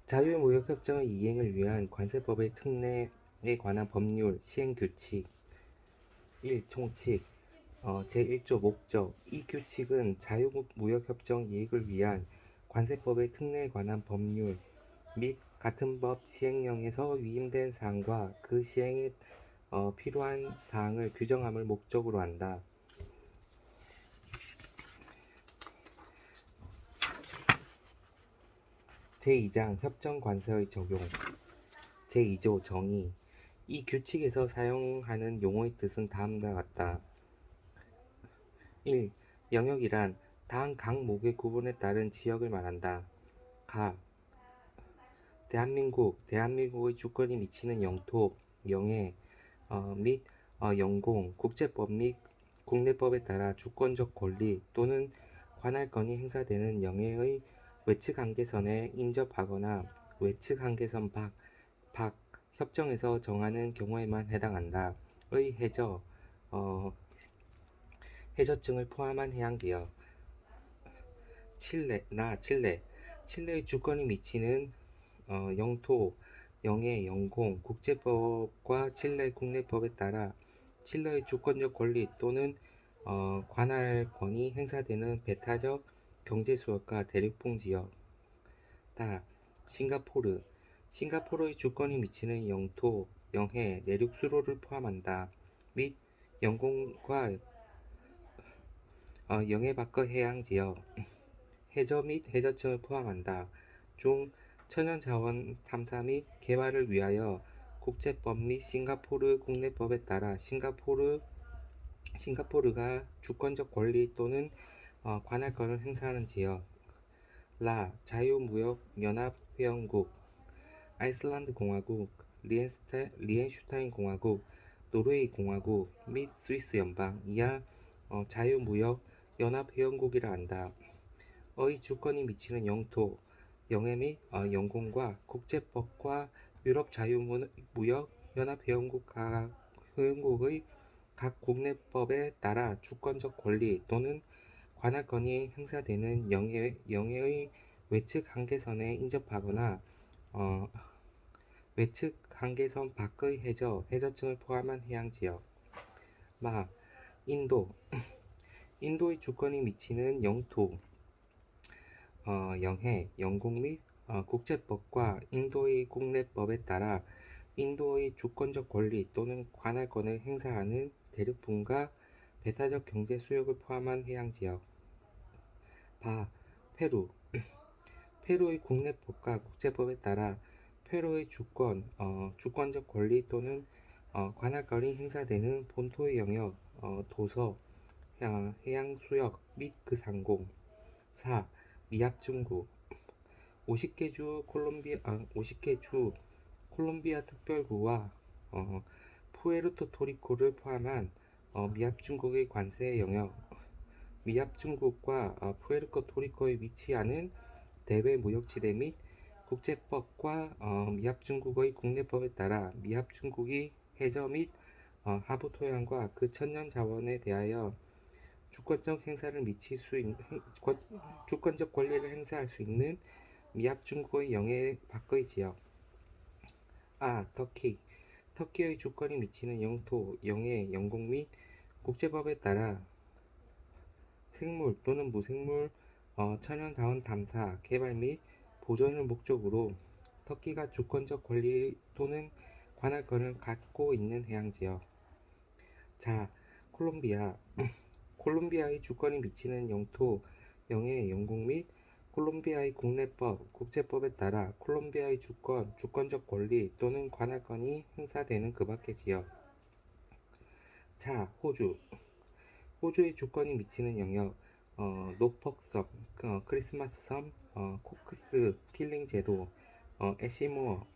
자유무역협정의 이행을 위한 관세법의 특례에 관한 법률 시행규칙 1. 총칙 제1조 목적 이 규칙은 자유무역협정 이행을 위한 관세법의 특례에 관한 법률 및 같은 법 시행령에서 위임된 사항과 그 시행에 필요한 사항을 규정함을 목적으로 한다. 제2장 협정관세의 적용 제2조 정의 이 규칙에서 사용하는 용어의 뜻은 다음과 같다. 1. 영역이란 다음 각목의 구분에 따른 지역을 말한다. 가. 대한민국의 주권이 미치는 영토, 영해 및 영공, 국제법 및 국내법에 따라 주권적 권리 또는 관할권이 행사되는 영해의 외측 한계선에 인접하거나 외측 한계선 밖 협정에서 정하는 경우에만 해당한다. 의 해저증을 포함한 해양지역. 칠레의 주권이 미치는 영토, 영해, 영공, 국제법과 칠레 국내법에 따라 칠레의 주권적 권리 또는 관할권이 행사되는 배타적 경제수역과 대륙풍 지역. 싱가포르의 주권이 미치는 영토, 영해, 내륙 수로를 포함한다. 및 영공과 영해 밖의 해양 지역, 해저 및 해저층을 포함한다. 중 천연자원 탐사 및 개발을 위하여 국제법 및 싱가포르 국내법에 따라 싱가포르가 주권적 권리 또는 관할권을 행사하는 지역. 자유무역연합회원국 아이슬란드 공화국, 리엔슈타인 공화국, 노르웨이 공화국 및 스위스 연방 이하 자유무역연합회원국이라 한다. 의 주권이 미치는 영토, 영해 및 영공과 국제법과 유럽 자유무역연합회원국 회원국의 각 국내법에 따라 주권적 권리 또는 관할권이 행사되는 영해의 외측 한계선에 인접하거나 외측 한계선 밖의 해저층을 포함한 해양지역. 인도의 주권이 미치는 영토, 영해, 영공 및 국제법과 인도의 국내법에 따라 인도의 주권적 권리 또는 관할권을 행사하는 대륙분과 배타적 경제 수역을 포함한 해양지역. 페루의 국내법과 국제법에 따라 페루의 주권적 권리 또는 관할권이 행사되는 본토의 영역, 도서, 해양 수역 및 그 상공. 미합 중국 50개 주 콜롬비아 특별구와 푸에르토리코를 포함한 미합 중국의 관세 영역. 미합 중국과 푸에르토리코에 위치하는 대외 무역지대 및 국제법과 미합 중국의 국내법에 따라 미합 중국이 해저 및 하부 토양과 그 천연 자원에 대하여 주권적 권리를 행사할 수 있는 미합 중국의 영해 밖의 지역. 터키의 주권이 미치는 영토, 영해, 영공 및 국제법에 따라 생물 또는 무생물 천연자원 탐사, 개발 및 보존을 목적으로 터키가 주권적 권리 또는 관할권을 갖고 있는 해양지역. 콜롬비아의 주권이 미치는 영토, 영해, 영공 및 콜롬비아의 국내법, 국제법에 따라 콜롬비아의 주권적 권리 또는 관할권이 행사되는 그 밖의 지역. 호주의 주권이 미치는 영역, 노퍽섬, 크리스마스 섬, 코크스 킬링 제도, 애시모어,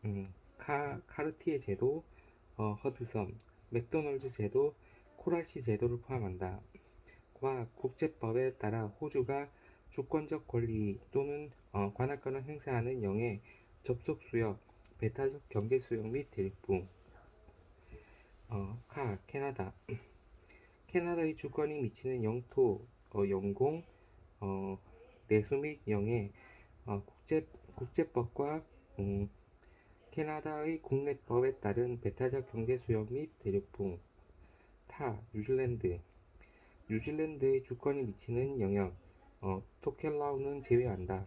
카르티에 제도, 허드섬, 맥도널드 제도, 코랄시 제도를 포함한다. 국제법에 따라 호주가 주권적 권리 또는 관할권을 행사하는 영해, 접속 수역, 배타적 경계 수역 및 대륙붕. 캐나다의 주권이 미치는 영토, 영공, 내수 및 영해, 국제법과 캐나다의 국내법에 따른 배타적 경제 수역 및 대륙붕. 뉴질랜드. 뉴질랜드의 주권이 미치는 영역, 토켈라우는 제외한다.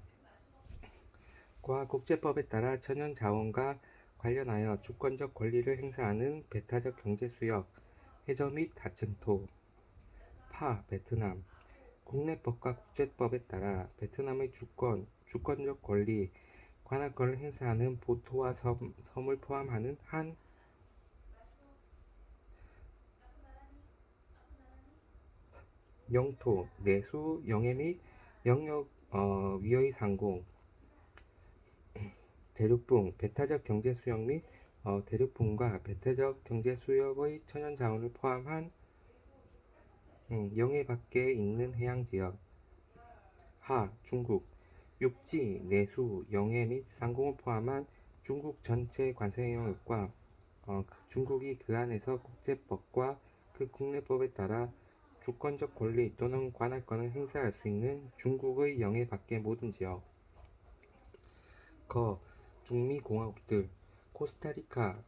과 국제법에 따라 천연 자원과 관련하여 주권적 권리를 행사하는 배타적 경제 수역, 해저 및 하층토. 베트남. 국내법과 국제법에 따라 베트남의 주권적 권리, 관할권을 행사하는 보토와 섬을 포함하는 한 영토, 내수, 영해 및 영역 위의 상공. 대륙붕, 배타적 경제 수역 및 대륙붕과 배타적 경제 수역의 천연 자원을 포함한 영해 밖에 있는 해양 지역. 중국. 육지, 내수, 영해 및 상공을 포함한 중국 전체 관세 영역과 중국이 그 안에서 국제법과 그 국내법에 따라 주권적 권리 또는 관할권을 행사할 수 있는 중국의 영해 밖의 모든 지역. 중미 공화국들. 코스타리카,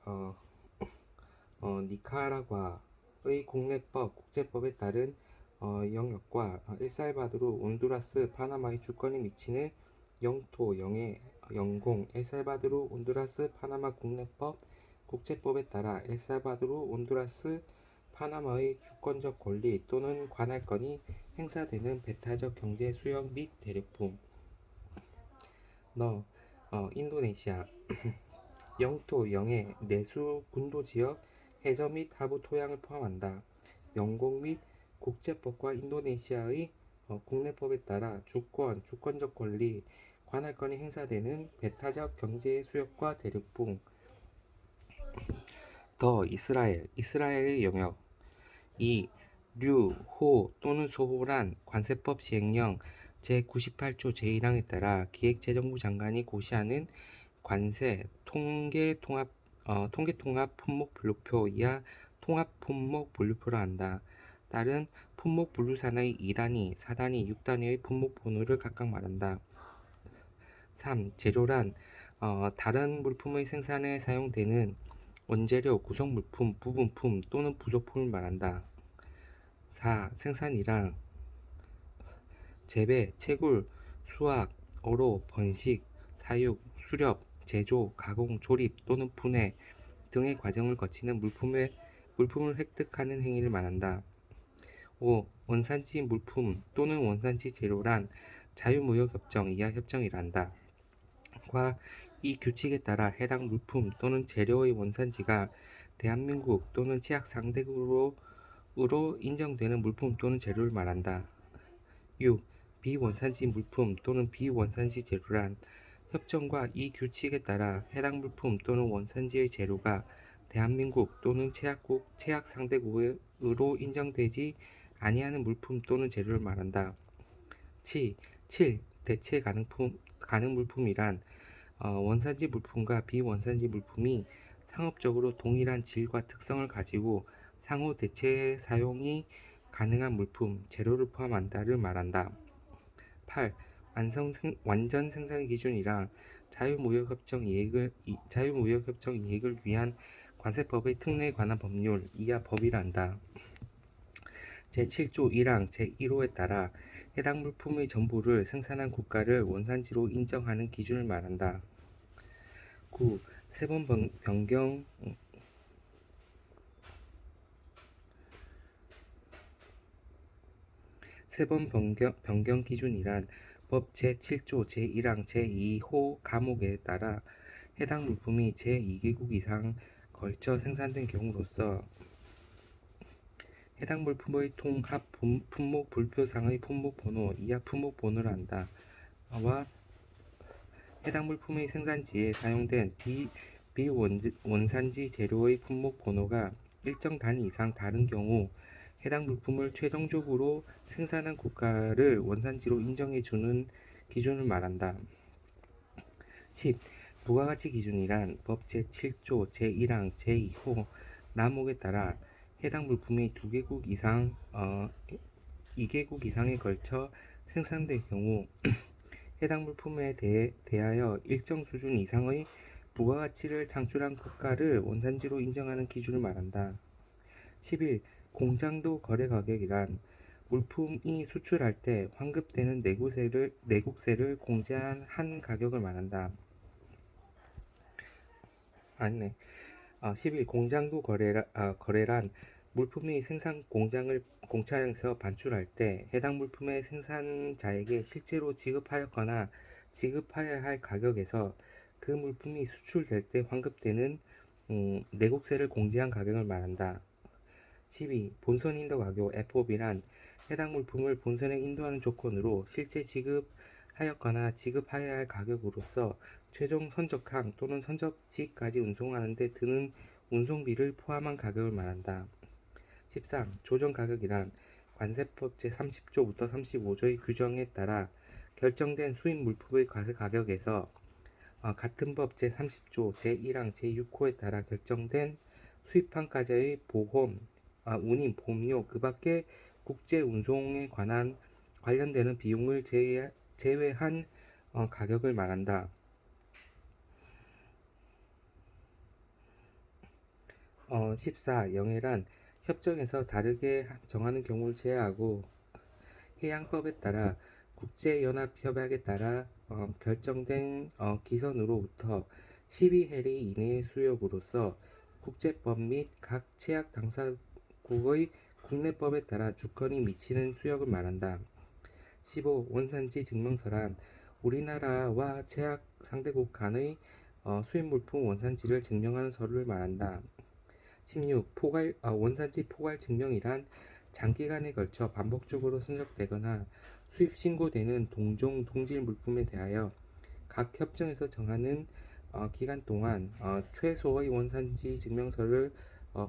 니카라과의 국내법, 국제법에 따른 영역과 엘살바도르, 온두라스, 파나마의 주권이 미치는 영토, 영해, 영공. 엘살바도르, 온두라스, 파나마 국내법, 국제법에 따라 엘살바도르, 온두라스, 파나마의 주권적 권리 또는 관할권이 행사되는 배타적 경제 수역 및 대륙붕. 인도네시아. 영토, 영해, 내수, 군도 지역, 해저 및 하부 토양을 포함한다. 영공 및 국제법과 인도네시아의 국내법에 따라 주권적 권리, 관할권이 행사되는 배타적 경제 수역과 대륙붕. 이스라엘의 영역. 류, 호 또는 소호란 관세법 시행령 제98조 제1항에 따라 기획재정부 장관이 고시하는 관세 통계통합 품목분류표 이하 통합품목분류표라 한다. 따른 품목분류산의 2단위, 4단위, 6단위의 품목번호를 각각 말한다. 재료란 다른 물품의 생산에 사용되는 원재료, 구성물품, 부분품 또는 부속품을 말한다. 생산이란 재배, 채굴, 수확, 어로, 번식, 사육, 수렵, 제조, 가공, 조립 또는 분해 등의 과정을 거치는 물품을 획득하는 행위를 말한다. 원산지 물품 또는 원산지 재료란 자유무역협정 이하 협정이란다. 이 규칙에 따라 해당 물품 또는 재료의 원산지가 대한민국 또는 제약 상대국으로 인정되는 물품 또는 재료를 말한다. 비원산지 물품 또는 비원산지 재료란 협정과 이 규칙에 따라 해당 물품 또는 원산지의 재료가 대한민국 또는 제약 상대국으로 인정되지 아니하는 물품 또는 재료를 말한다. 대체 가능 물품이란 원산지 물품과 비원산지 물품이 상업적으로 동일한 질과 특성을 가지고 상호 대체 사용이 가능한 물품, 재료를 포함한다를 말한다. 완전 생산 기준이란 자유무역협정 이행을 위한 관세법의 특례에 관한 법률 이하 법이란다. 제7조 1항 제1호에 따라 해당 물품의 전부를 생산한 국가를 원산지로 인정하는 기준을 말한다. 세번 변경 기준이란 법 제7조 제1항 제2호 가목에 따라 해당 물품이 제2개국 이상 걸쳐 생산된 경우로서 해당 물품의 통합 품목 불표상의 품목번호 이하 품목번호를 한다. 해당 물품의 생산지에 사용된 비원산지 재료의 품목번호가 일정 단위 이상 다른 경우 해당 물품을 최종적으로 생산한 국가를 원산지로 인정해주는 기준을 말한다. 부가 가치 기준이란 법 제7조 제1항 제2호 나목에 따라 해당 물품이 2개국 이상에 걸쳐 생산된 경우 해당 물품에 대하여 일정 수준 이상의 부가가치를 창출한 국가를 원산지로 인정하는 기준을 말한다. 11. 공장도 거래가격이란 물품이 수출할 때 환급되는 내국세를 공제한 한 가격을 말한다. 아니네. 11. 공장도 거래란 물품이 생산 공장에서 반출할 때 해당 물품의 생산자에게 실제로 지급하였거나 지급하여야 할 가격에서 그 물품이 수출될 때 환급되는 내국세를 공제한 가격을 말한다. 12. 본선 인도 가격 FOB란 해당 물품을 본선에 인도하는 조건으로 실제 지급하였거나 지급하여야 할 가격으로서 최종 선적항 또는 선적지까지 운송하는 데 드는 운송비를 포함한 가격을 말한다. 13. 조정 가격이란 관세법 제30조부터 35조의 규정에 따라 결정된 수입 물품의 과세 가격에서 같은 법 제30조 제1항 제6호에 따라 결정된 수입항까지의 보험, 운임, 보험료, 그 밖의 국제 운송에 관련되는 비용을 제외한 가격을 말한다. 14. 영해란 협정에서 다르게 정하는 경우를 제외하고 해양법에 따라 국제연합협약에 따라 결정된 기선으로부터 12해리 이내의 수역으로서 국제법 및 각 제약 당사국의 국내법에 따라 주권이 미치는 수역을 말한다. 15. 원산지 증명서란 우리나라와 제약 상대국 간의 수입물품 원산지를 증명하는 서류를 말한다. 16. 원산지 포괄 증명이란 장기간에 걸쳐 반복적으로 선적되거나 수입 신고되는 동종 동질 물품에 대하여 각 협정에서 정하는 기간 동안 최소의 원산지 증명서를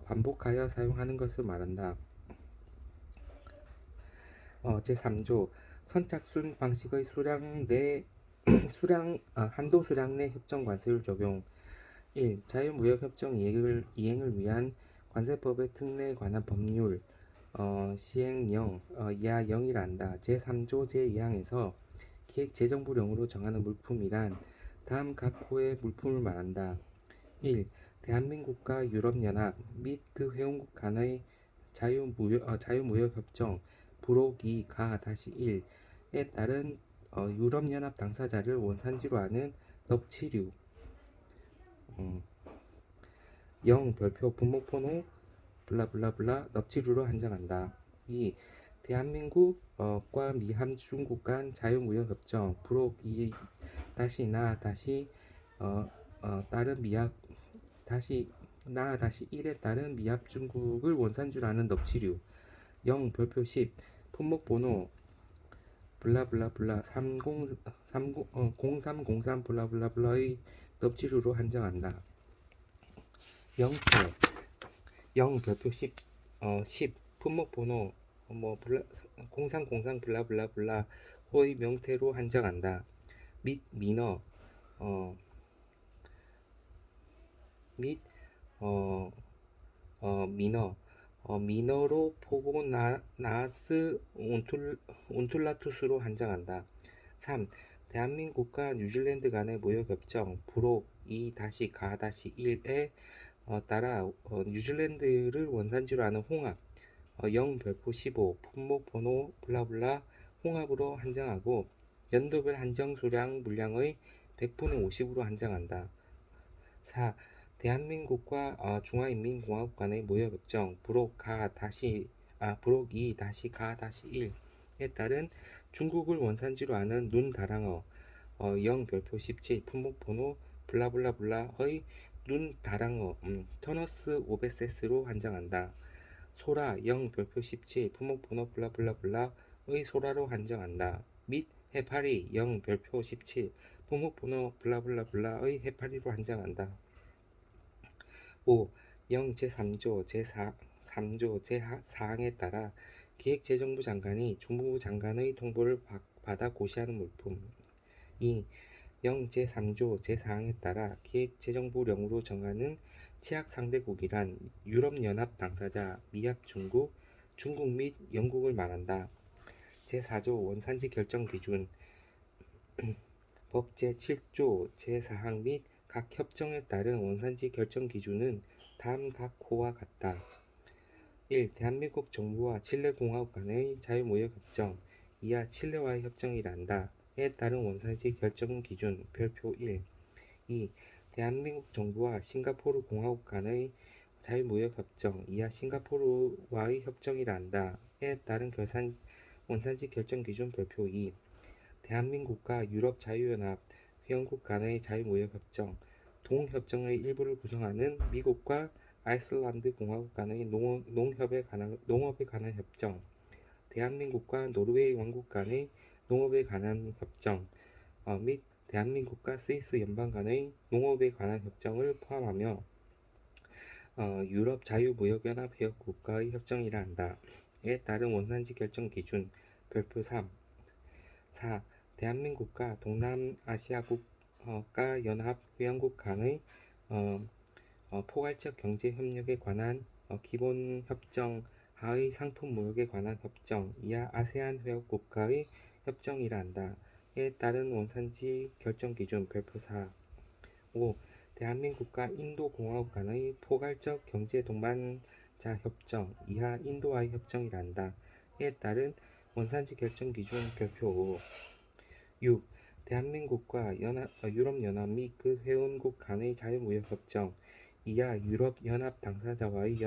반복하여 사용하는 것을 말한다. 제3조 선착순 방식의 한도 수량 내 협정 관세율 적용. 1. 자유무역협정 이행을 위한 관세법의 특례에 관한 법률 시행령 야 0이라 한다. 제3조 제2항에서 기획재정부령으로 정하는 물품이란 다음 각 호의 물품을 말한다. 1. 대한민국과 유럽연합 및 그 회원국 간의 자유무역협정 부록 2가-1에 따른 유럽연합 당사자를 원산지로 하는 넙치류 0. 별표 분목번호 블라블라블라 넙치류로 한정한다. 2. 대한민국과 미함 중국 간 자유무역협정 부록 2-나 따른 미합 -1에 따른 미합 중국을 원산지로 하는 넙치류 0. 별표 10. 품목번호 블라블라블라 0303 블라블라블라의 넙치류로 한정한다. 0태 0 별표 10 품목번호 0303 블라블라블라 호의 명태로 한정한다. 및 민어 미너로 포고나스 온툴라투스로 한정한다. 3. 대한민국과 뉴질랜드 간의 무역협정 부록 2-가-1에 따라 뉴질랜드를 원산지로 하는 홍합 0 별표 15 품목번호 블라블라 홍합으로 한정하고 연도별 한정 수량 물량의 100분의 50으로 한정한다. 4. 대한민국과 중화인민공화국 간의 무역협정 부록 2-가-1에 따른 중국을 원산지로 하는 눈다랑어 0 별표 17 품목번호 블라블라블라의 눈다랑어 터너스 오베세스로 한정한다. 소라 0 별표 17 품목번호 블라블라블라의 소라로 한정한다. 및 해파리 0 별표 17 품목번호 블라블라블라의 해파리로 한정한다. 5. 0 제3조 제3조 제4항에 따라 기획재정부 장관이 중무부 장관의 통보를 받아 고시하는 물품 2. 0 제3조 제4항에 따라 기획재정부령으로 정하는 제약 상대국이란 유럽연합 당사자, 미합 중국, 중국 및 영국을 말한다. 제4조 원산지 결정 기준 법 제7조 제4항 및 각 협정에 따른 원산지 결정 기준은 다음 각 호와 같다. 1. 대한민국 정부와 칠레 공화국 간의 자유무역협정, 이하 칠레와의 협정이란다.에 따른 원산지 결정 기준 별표 1. 2. 대한민국 정부와 싱가포르 공화국 간의 자유무역협정, 이하 싱가포르와의 협정이란다.에 따른 원산지 결정 기준 별표 2. 대한민국과 유럽자유연합 회원국 간의 자유무역협정, 동협정의 일부를 구성하는 미국과 아이슬란드 공화국 간의 농업에 관한 협정, 대한민국과 노르웨이 왕국 간의 농업에 관한 협정 및 대한민국과 스위스 연방 간의 농업에 관한 협정을 포함하며 유럽 자유무역연합 회원국과의 협정이라 한다.에 따른 원산지 결정 기준 별표 3. 4. 대한민국과 동남아시아 국가 연합 회원국 간의 포괄적 경제 협력에 관한 기본 협정 하의 상품 무역에 관한 협정, 이하 아세안 회원국과의 협정이라 한다.에 따른 원산지 결정 기준 별표 4. 5. 대한민국과 인도 공화국 간의 포괄적 경제 동반자 협정, 이하 인도와의 협정이라 한다.에 따른 원산지 결정 기준 별표 5. 6. 대한민국과 유럽연합 및 그 회원국 간의 자유무역협정, 이하 유럽연합 당사자와의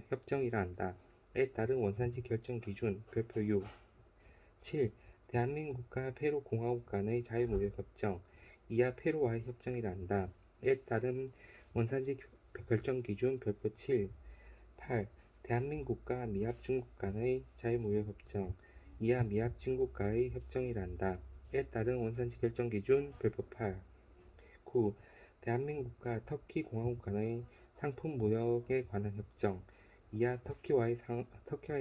협정이라 한다.에 따른 원산지 결정 기준 별표 6. 7. 대한민국과 페루 공화국 간의 자유무역협정, 이하 페루와의 협정이라 한다.에 따른 원산지 결정 기준 별표 7. 8. 대한민국과 미합 중국 간의 자유무역협정, 이하 미합 중국과의 협정이라 한다.에 따른 원산지 결정 기준 별표 8. 9. 대한민국과 터키 공화국 간의 상품 무역에 관한 협정, 이하 터키와의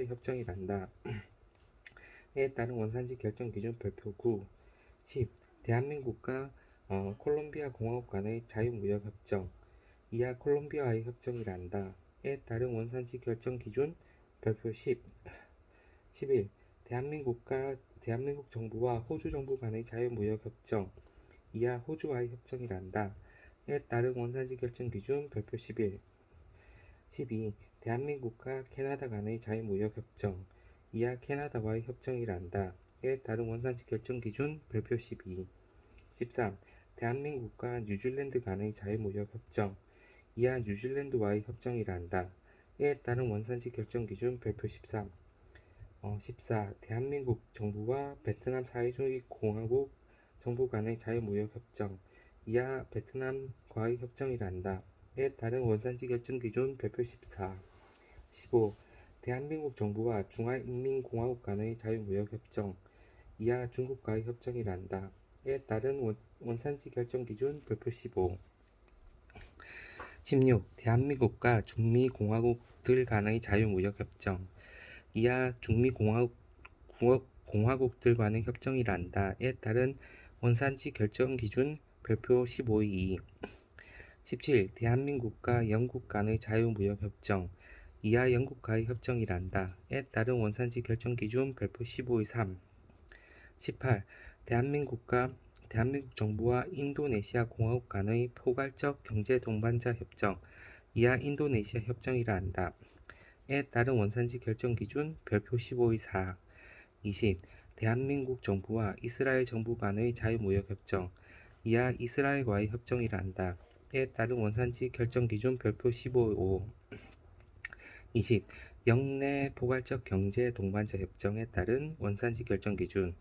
협정이라 한다.에 따른 원산지 결정 기준 별표 9. 10. 대한민국과 콜롬비아 공화국 간의 자유무역협정, 이하 콜롬비아와의 협정이라 한다.에 따른 원산지 결정 기준 별표 10. 11. 대한민국 정부와 호주 정부 간의 자유무역협정, 이하 호주와의 협정이라 한다.에 따른 원산지 결정 기준 별표 11. 12. 대한민국과 캐나다 간의 자유무역협정, 이하 캐나다와의 협정이라 한다.에 따른 원산지 결정 기준 별표 12. 13. 대한민국과 뉴질랜드 간의 자유무역협정, 이하 뉴질랜드와의 협정이라 한다.에 따른 원산지 결정 기준 별표 13. 14. 대한민국 정부와 베트남 사회주의공화국 정부 간의 자유무역협정, 이하 베트남과의 협정이라 한다.에 따른 원산지 결정 기준 별표 14. 15. 대한민국 정부와 중화인민공화국 간의 자유무역협정, 이하 중국과의 협정이라 한다.에 따른 원산지 결정 기준 별표 15. 16. 대한민국과 중미공화국들 간의 자유무역협정, 이하 중미공화국들 간의 협정이라 한다.에 따른 원산지 결정 기준 별표 15.2. 17. 대한민국과 영국 간의 자유무역협정, 이하 영국과의 협정이라 한다.에 따른 원산지 결정 기준 별표 15.3. 18. 대한민국 정부와 인도네시아 공화국 간의 포괄적 경제 동반자 협정, 이하 인도네시아 협정이라 한다.에 따른 원산지 결정 기준 별표 15.4. 20. 대한민국 정부와 이스라엘 정부 간의 자유무역협정, 이하 이스라엘과의 협정이라 한다.에 따른 원산지 결정 기준 별표 15.5. 20. 영내 포괄적 경제 동반자 협정에 따른 원산지 결정 기준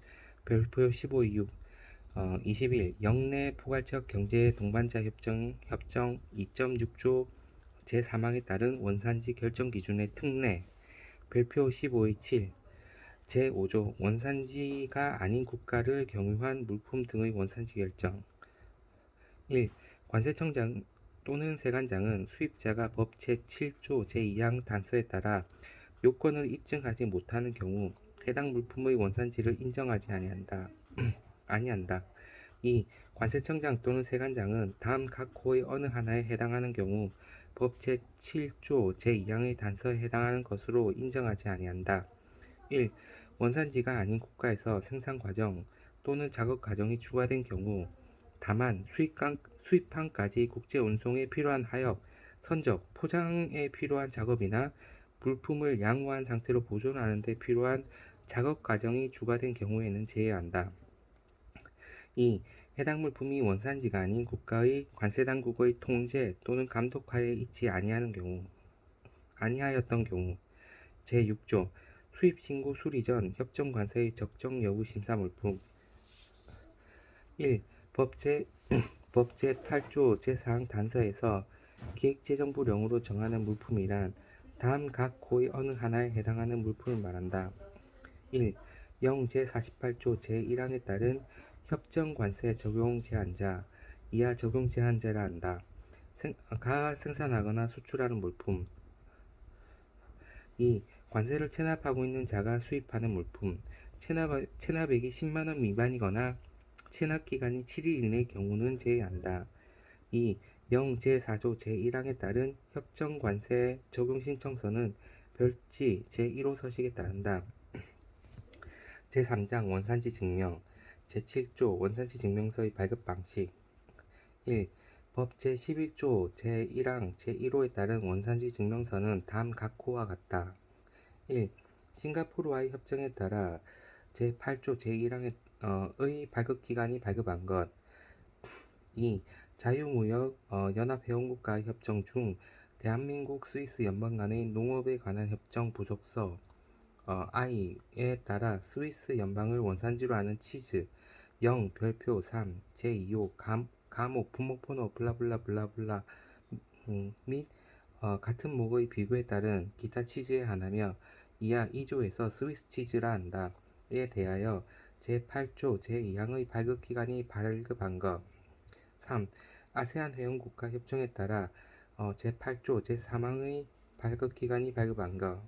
별표 15.6. 21. 영내 포괄적 경제 동반자 협정 2.6조 제3항에 따른 원산지 결정 기준의 특례 별표 15.7. 제5조 원산지가 아닌 국가를 경유한 물품 등의 원산지 결정. 1. 관세청장 또는 세관장은 수입자가 법 제7조 제2항 단서에 따라 요건을 입증하지 못하는 경우 해당 물품의 원산지를 인정하지 아니한다. 2. 관세청장 또는 세관장은 다음 각 호의 어느 하나에 해당하는 경우 법 제7조 제2항의 단서에 해당하는 것으로 인정하지 아니한다. 1. 원산지가 아닌 국가에서 생산 과정 또는 작업 과정이 추가된 경우, 다만 수입항까지 국제 운송에 필요한 하역, 선적, 포장에 필요한 작업이나 물품을 양호한 상태로 보존하는 데 필요한 작업 과정이 추가된 경우에는 제외한다. 2. 해당 물품이 원산지가 아닌 국가의 관세당국의 통제 또는 감독하에 있지 아니하였던 경우. 제6조 수입신고 수리 전 협정관세의 적정 여부 심사 물품. 1. 법 제8조 제4항 단서에서 기획재정부령으로 정하는 물품이란 다음 각 호의 어느 하나에 해당하는 물품을 말한다. 1. 영 제48조 제1항에 따른 협정관세 적용 제한자, 이하 적용 제한자라 한다. 생산하거나 수출하는 물품. 2. 관세를 체납하고 있는 자가 수입하는 물품. 체납액이 10만원 미만이거나 체납기간이 7일 이내의 경우는 제외한다. 2. 영 제4조 제1항에 따른 협정관세 적용 신청서는 별지 제1호 서식에 따른다. 제3장 원산지 증명. 제7조 원산지 증명서의 발급 방식. 1. 법 제11조 제1항 제1호에 따른 원산지 증명서는 다음 각 호와 같다. 1. 싱가포르와의 협정에 따라 제8조 제1항의 발급기간이 발급한 것. 2. 자유무역 연합회원국과의 협정 중 대한민국 스위스 연방 간의 농업에 관한 협정 부속서 I에 따라 스위스 연방을 원산지로 하는 치즈 0 별표 3 제2호 감옥 분모번호 블라블라블라블라 및 같은 목의 비교에 따른 기타 치즈에 한하며 이하 2조에서 스위스 치즈라 한다. 에 대하여 제8조 제2항의 발급기간이 발급한 것. 3. 아세안 회원국가 협정에 따라 제8조 제3항의 발급기간이 발급한 것.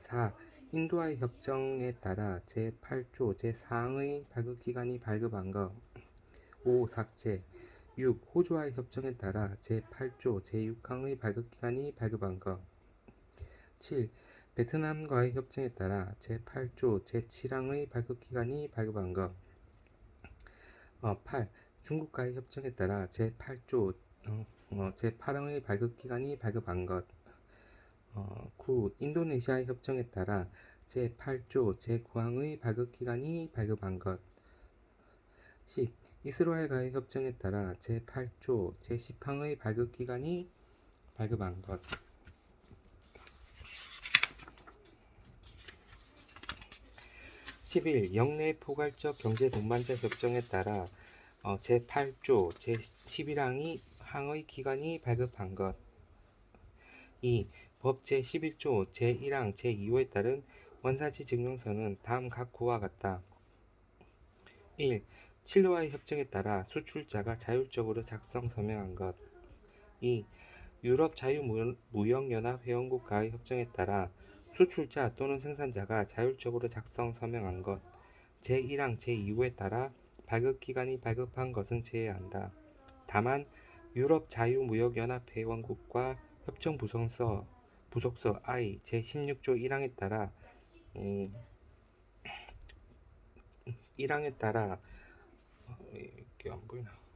4. 인도와의 협정에 따라 제8조 제4항의 발급기간이 발급한 것. 5. 삭제. 6. 호주와의 협정에 따라 제8조 제6항의 발급기간이 발급한 것. 7. 베트남과의 협정에 따라 제8조 제7항의 발급기간이 발급한 것. 8. 중국과의 협정에 따라 제8조 제8항의 발급기간이 발급한 것. 9. 인도네시아의 협정에 따라 제8조 제9항의 발급기간이 발급한 것. 10. 이스라엘과의 협정에 따라 제8조 제10항의 발급기간이 발급한 것. 11. 영내 포괄적 경제동반자 협정에 따라 제8조 제11항의 기간이 발급한 것. 2. 법 제11조 제1항 제2호에 따른 원산지 증명서는 다음 각 호와 같다. 1. 칠레와의 협정에 따라 수출자가 자율적으로 작성 서명한 것. 2. 유럽 자유무역연합 회원국과의 협정에 따라 수출자 또는 생산자가 자율적으로 작성 서명한 것. 제1항 제2호에 따라 발급기간이 발급한 것은 제외한다. 다만 유럽 자유무역연합 회원국과 협정 부속서 I 제16조 1항에 따라 1항에 따라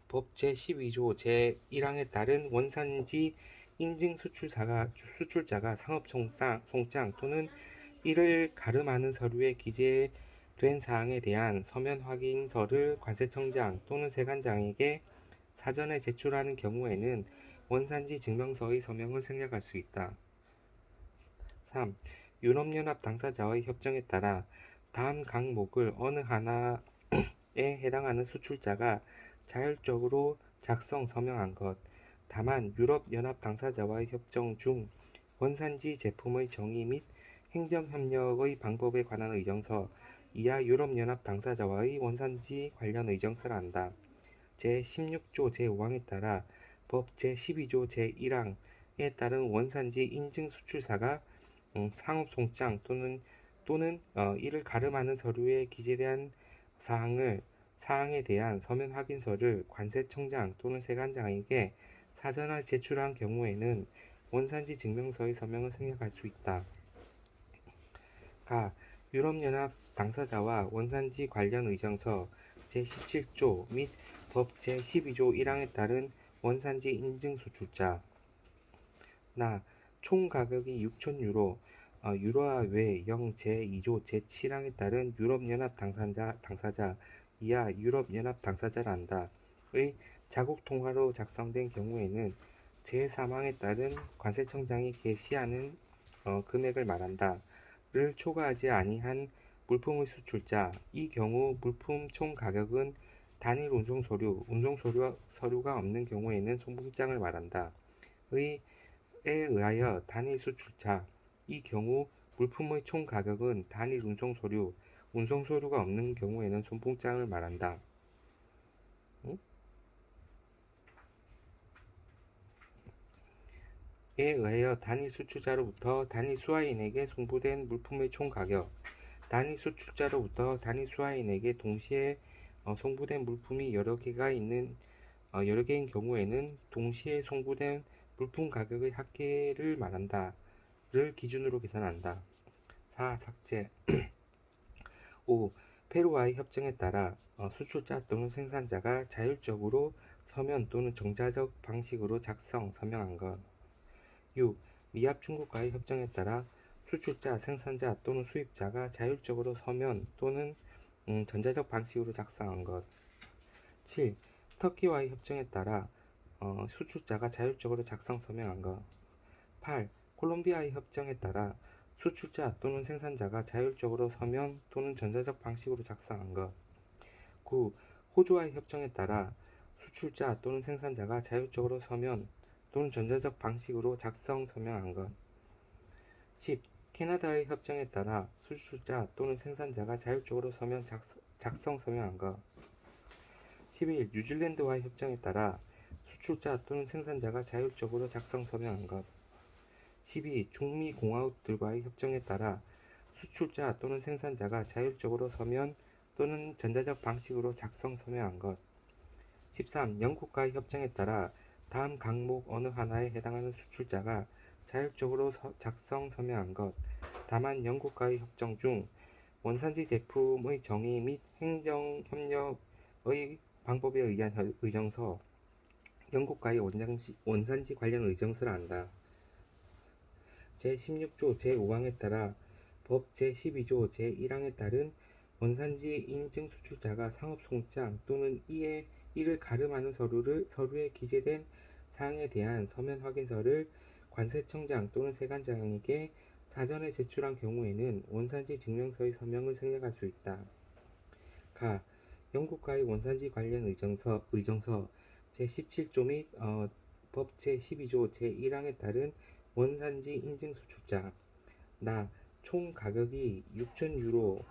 법 제12조 제1항에 따른 원산지 인증 수출자가 상업송장 또는 이를 가름하는 서류에 기재된 사항에 대한 서면 확인서를 관세청장 또는 세관장에게 사전에 제출하는 경우에는 원산지 증명서의 서명을 생략할 수 있다. 3. 유럽연합 당사자와의 협정에 따라 다음 항목을 어느 하나에 해당하는 수출자가 자율적으로 작성 서명한 것. 다만 유럽연합 당사자와의 협정 중 원산지 제품의 정의 및 행정협력의 방법에 관한 의정서 이하 유럽연합 당사자와의 원산지 관련 의정서라 한다. 제16조 제5항에 따라 법 제12조 제1항에 따른 원산지 인증 수출사가 상업송장 또는 이를 가름하는 서류에 기재된 사항에 대한 서면 확인서를 관세청장 또는 세관장에게 사전에 제출한 경우에는 원산지 증명서의 서명을 생략할 수 있다. 가. 유럽연합 당사자와 원산지 관련 의정서 제17조 및 법 제12조 1항에 따른 원산지 인증 수출자. 나 총 가격이 6,000유로, 유로화 외 0 제2조 제7항에 따른 유럽연합 당사자 이하 유럽연합 당사자라 한다. 의 자국 통화로 작성된 경우에는 제3항에 따른 관세청장이 게시하는 금액을 말한다. 를 초과하지 아니한 물품의 수출자. 이 경우 물품 총 가격은 단일 운송서류가 없는 경우에는 송분장을 말한다. 에 의하여 단일 수출자. 이 경우 물품의 총 가격은 단일 운송서류가 없는 경우에는 손봉장을 말한다. 응? 에 의하여 단일 수출자로부터 단일 수화인에게 송부된 물품의 총 가격. 단일 수출자로부터 단일 수화인에게 동시에 송부된 물품이 여러 개인 경우에는 동시에 송부된 물품 가격의 합계를 말한다. 를 기준으로 계산한다. 4. 삭제. 5. 페루와의 협정에 따라 수출자 또는 생산자가 자율적으로 서면 또는 정자적 방식으로 작성, 서명한 것. 6. 미합 중국과의 협정에 따라 수출자, 생산자 또는 수입자가 자율적으로 서면 또는 전자적 방식으로 작성한 것. 7. 터키와의 협정에 따라 수출자가 자율적으로 작성, 서명한 것. 8. 콜롬비아의 협정에 따라 수출자 또는 생산자가 자율적으로 서면 또는 전자적 방식으로 작성한 것. 9. 호주와의 협정에 따라 수출자 또는 생산자가 자율적으로 서면 또는 전자적 방식으로 작성, 서명한 것. 10. 캐나다의 협정에 따라 수출자 또는 생산자가 자율적으로 서면 작성, 서명한 것. 11. 뉴질랜드와의 협정에 따라 수출자 또는 생산자가 자율적으로 작성, 서명한 것. 12. 중미 공화국들과의 협정에 따라 수출자 또는 생산자가 자율적으로 서면 또는 전자적 방식으로 작성, 서명한 것. 13. 영국과의 협정에 따라 다음 항목 어느 하나에 해당하는 수출자가 자율적으로 작성, 서명한 것. 다만 영국과의 협정 중 원산지 제품의 정의 및 행정협력의 방법에 의한 의정서, 영국과의 원산지 관련 의정서를 한다. 제16조 제5항에 따라 법 제12조 제1항에 따른 원산지 인증 수출자가 상업송장 또는 이를 가름하는 서류에 기재된 사항에 대한 서면 확인서를 관세청장 또는 세관장에게 사전에 제출한 경우에는 원산지 증명서의 서명을 생략할 수 있다. 가. 영국과의 원산지 관련 의정서 제17조 및 법 제12조 제1항에 따른 원산지 인증 수출자. 나 총 가격이 6,000유로,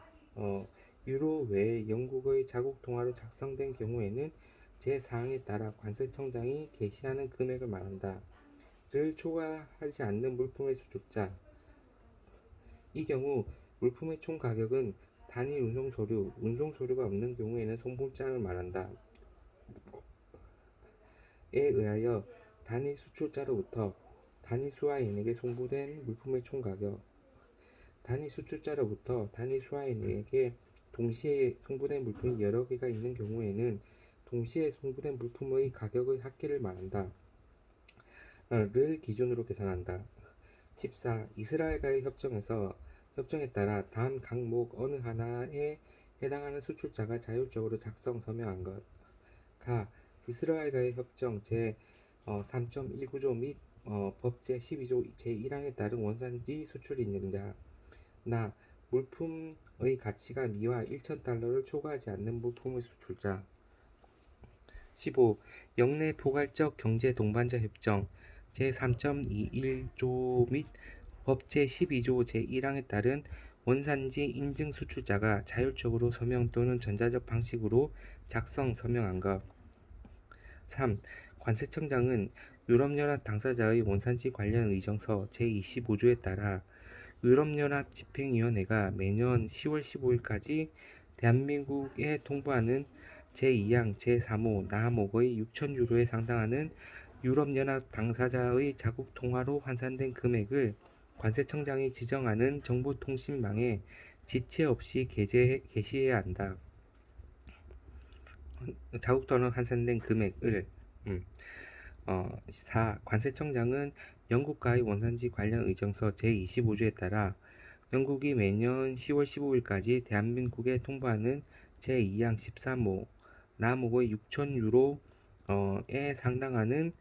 유로 외에 영국의 자국 통화로 작성된 경우에는 제4항에 따라 관세청장이 게시하는 금액을 말한다. 를 초과하지 않는 물품의 수출자. 이 경우 물품의 총 가격은 단일 운송서류가 없는 경우에는 송분장을 말한다. 에 의하여 단일 수출자로부터 단일 수화인에게 송부된 물품의 총 가격. 단일 수출자로부터 단일 수화인에게 동시에 송부된 물품이 여러 개가 있는 경우에는 동시에 송부된 물품의 가격의 합계를 말한다. 를 기준으로 계산한다. 14. 이스라엘과의 협정에 따라 다음 항목 어느 하나에 해당하는 수출자가 자율적으로 작성, 서명한 것. 가. 이스라엘과의 협정 제3.19조 및 법 제12조 제1항에 따른 원산지 수출 인증자. 나 물품의 가치가 미화 1,000달러를 초과하지 않는 물품의 수출자. 15. 영내 포괄적 경제 동반자 협정 제3.21조 및 법 제12조 제1항에 따른 원산지 인증 수출자가 자율적으로 서명 또는 전자적 방식으로 작성, 서명한 것. 3. 관세청장은 유럽연합 당사자의 원산지 관련 의정서 제25조에 따라 유럽연합 집행위원회가 매년 10월 15일까지 대한민국에 통보하는 제2항 제3호 나항목의 6,000유로에 상당하는 유럽연합 당사자의 자국 통화로 환산된 금액을 관세청장이 지정하는 정보통신망에 지체 없이 게시해야 한다. 자국 또는 환산된 금액을 4. 관세청장은 영국과의 원산지 관련 의정서 제25조에 따라 영국이 매년 10월 15일까지 대한민국에 통보하는 제2항 13호 남옥의 6,000유로에 상당하는